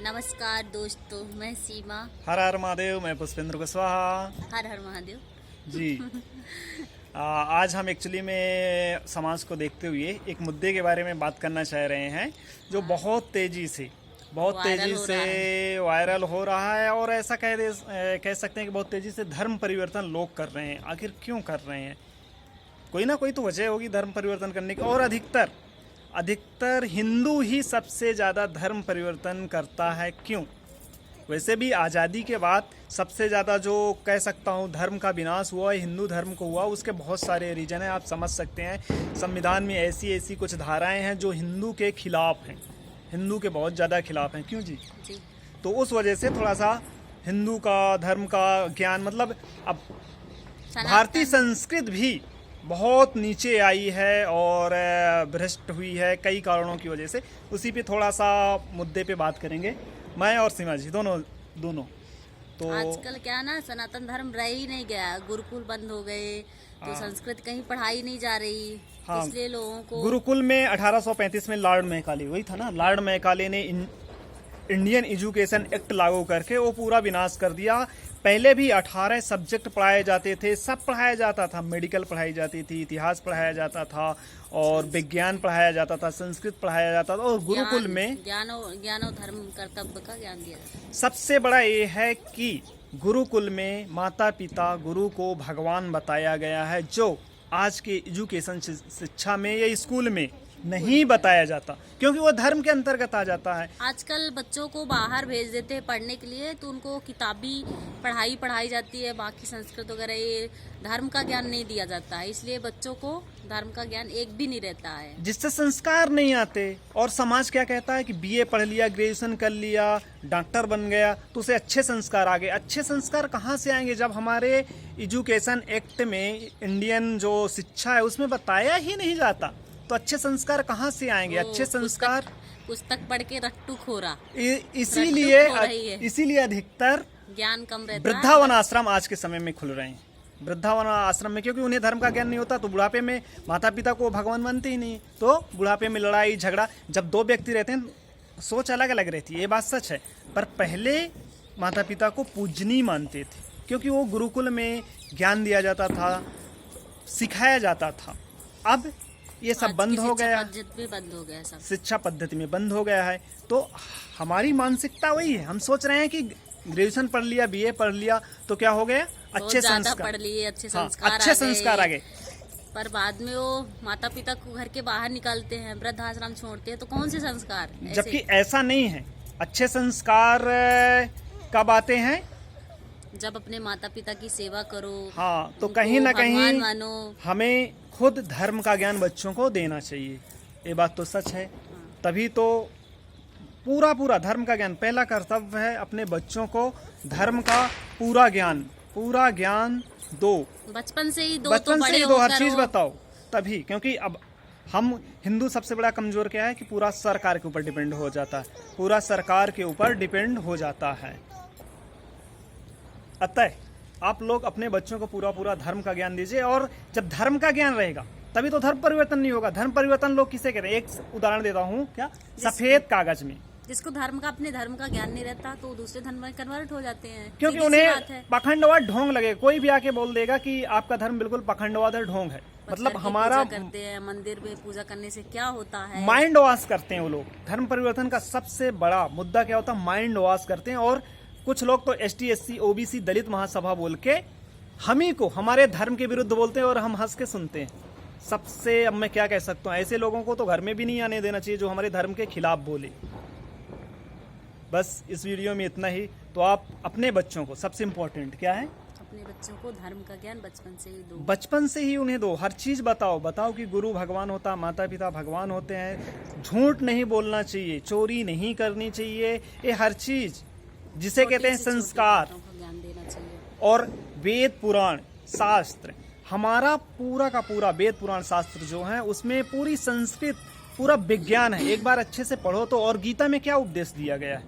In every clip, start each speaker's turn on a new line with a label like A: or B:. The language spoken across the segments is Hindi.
A: नमस्कार दोस्तों, मैं सीमा।
B: हर हर महादेव। मैं पुष्पेंद्र कुशवाहा।
A: हर हर महादेव
B: जी। आज हम एक्चुअली में समाज को देखते हुए एक मुद्दे के बारे में बात करना चाह रहे हैं जो बहुत तेजी से वायरल हो रहा है और ऐसा कह सकते हैं कि बहुत तेजी से धर्म परिवर्तन लोग कर रहे हैं। आखिर क्यों कर रहे हैं? कोई ना कोई तो वजह होगी धर्म परिवर्तन करने की, और अधिकतर हिंदू ही सबसे ज़्यादा धर्म परिवर्तन करता है। क्यों? वैसे भी आज़ादी के बाद सबसे ज़्यादा जो कह सकता हूँ धर्म का विनाश हुआ है, हिंदू धर्म को हुआ। उसके बहुत सारे रीजन हैं, आप समझ सकते हैं। संविधान में ऐसी कुछ धाराएं हैं जो हिंदू के खिलाफ हैं, हिंदू के बहुत ज़्यादा खिलाफ हैं। क्यों जी? तो उस वजह से थोड़ा सा हिंदू का धर्म का ज्ञान, मतलब अब भारतीय संस्कृति भी बहुत नीचे आई है और भ्रष्ट हुई है कई कारणों की वजह से। उसी पे थोड़ा सा मुद्दे पे बात करेंगे, मैं और सीमा जी दोनों। तो
A: आजकल क्या ना, सनातन धर्म रह ही नहीं गया, गुरुकुल बंद हो गए, तो संस्कृत कहीं पढ़ाई नहीं जा रही।
B: हाँ,
A: इसलिए लोगों को
B: गुरुकुल में 1835 में लॉर्ड मैकाले, वही था ना, लॉर्ड मैकाले ने इंडियन एजुकेशन एक्ट लागू करके वो पूरा विनाश कर दिया। पहले भी 18 सब्जेक्ट पढ़ाए जाते थे, सब पढ़ाया जाता था। मेडिकल पढ़ाई जाती थी, इतिहास पढ़ाया जाता था और विज्ञान पढ़ाया जाता था, संस्कृत पढ़ाया जाता था। और गुरुकुल में
A: ज्ञान और धर्म कर्तव्य का ज्ञान दिया जाता है।
B: सबसे बड़ा ये है कि गुरुकुल में माता पिता गुरु को भगवान बताया गया है, जो आज के एजुकेशन शिक्षा में या स्कूल में नहीं बताया जाता, क्योंकि वो धर्म के अंतर्गत आ जाता है।
A: आजकल बच्चों को बाहर भेज देते हैं पढ़ने के लिए, तो उनको किताबी पढ़ाई जाती है, बाकी संस्कृत वगैरह, ये धर्म का ज्ञान नहीं दिया जाता है। इसलिए बच्चों को धर्म का ज्ञान एक भी नहीं रहता है,
B: जिससे संस्कार नहीं आते। और समाज क्या कहता है कि बीए पढ़ लिया, ग्रेजुएशन कर लिया, डॉक्टर बन गया तो उसे अच्छे संस्कार आ गए। अच्छे संस्कार कहाँ से आएंगे जब हमारे एजुकेशन एक्ट में, इंडियन जो शिक्षा है उसमें बताया ही नहीं जाता? तो अच्छे संस्कार कहाँ से आएंगे? अच्छे संस्कार
A: पुस्तक पढ़ के रट्टू खोरा,
B: इसीलिए अधिकतर
A: ज्ञान कम रहता है।
B: वृद्धावन आश्रम आज के समय में खुल रहे हैं। वृद्धावन आश्रम में, क्योंकि उन्हें धर्म का ज्ञान नहीं होता, तो बुढ़ापे में माता पिता को भगवान मानते ही नहीं, तो बुढ़ापे में लड़ाई झगड़ा। जब दो व्यक्ति रहते हैं सोच अलग अलग रहती है, ये बात सच है। पर पहले माता पिता को पूजनीय मानते थे, क्योंकि वो गुरुकुल में ज्ञान दिया जाता था, सिखाया जाता था। अब ये सब बंद हो गया, शिक्षा पद्धति में बंद हो गया है। तो हमारी मानसिकता वही है, हम सोच रहे हैं कि ग्रेजुएशन पढ़ लिया, बीए पढ़ लिया तो क्या हो गया, अच्छे संस्कार
A: पढ़ लिए, अच्छे
B: संस्कार आ गए।
A: पर बाद में वो माता पिता को घर के बाहर निकालते हैं, वृद्धाश्रम छोड़ते हैं, तो कौन से संस्कार?
B: जबकि ऐसा नहीं है। अच्छे संस्कार कब आते हैं?
A: जब अपने माता पिता की सेवा करो।
B: हाँ, तो कहीं ना कहीं हमें खुद धर्म का ज्ञान बच्चों को देना चाहिए, ये बात तो सच है। तभी तो पूरा धर्म का ज्ञान, पहला कर्तव्य है अपने बच्चों को धर्म का पूरा ज्ञान दो,
A: बचपन से ही दो,
B: हर चीज बताओ। तभी, क्योंकि अब हम हिंदू सबसे बड़ा कमजोर क्या है कि पूरा सरकार के ऊपर डिपेंड हो जाता है, पूरा सरकार के ऊपर डिपेंड हो जाता है। अतः आप लोग अपने बच्चों को पूरा धर्म का ज्ञान दीजिए, और जब धर्म का ज्ञान रहेगा तभी तो धर्म परिवर्तन नहीं होगा। धर्म परिवर्तन लोग किसे कहते हैं? एक उदाहरण देता हूँ, क्या, सफेद कागज में
A: जिसको अपने धर्म का ज्ञान नहीं रहता तो दूसरे धर्म में कन्वर्ट हो जाते हैं,
B: क्योंकि उन्हें पखंडवाद ढोंग लगे। कोई भी आके बोल देगा कि आपका धर्म बिल्कुल पखंडवाद है, ढोंग है। मतलब हमारा
A: करते हैं, मंदिर में पूजा करने से क्या होता है,
B: माइंड वॉश करते हैं वो लोग। धर्म परिवर्तन का सबसे बड़ा मुद्दा क्या होता है? माइंड वॉश करते हैं। और कुछ लोग तो ST SC OBC दलित महासभा बोल के हमी को हमारे धर्म के विरुद्ध बोलते हैं और हम हंस के सुनते हैं। सबसे, अब मैं क्या कह सकता हूँ, ऐसे लोगों को तो घर में भी नहीं आने देना चाहिए जो हमारे धर्म के खिलाफ बोले। बस इस वीडियो में इतना ही। तो आप अपने बच्चों को, सबसे इम्पोर्टेंट क्या है,
A: अपने बच्चों को धर्म का ज्ञान बचपन से ही दो,
B: बचपन से ही उन्हें दो। हर चीज बताओ कि गुरु भगवान होता, माता पिता भगवान होते हैं। झूठ नहीं बोलना चाहिए, चोरी नहीं करनी चाहिए, ये हर चीज जिसे कहते हैं संस्कार। और वेद पुराण शास्त्र, हमारा पूरा का पूरा वेद पुराण शास्त्र जो है उसमें पूरी संस्कृत, पूरा विज्ञान है। एक बार अच्छे से पढ़ो तो। और गीता में क्या उपदेश दिया गया है?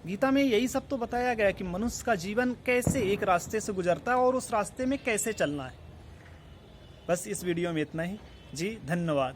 B: गीता में यही सब तो बताया गया है कि मनुष्य का जीवन कैसे एक रास्ते से गुजरता है और उस रास्ते में कैसे चलना है। बस इस वीडियो में इतना ही जी, धन्यवाद।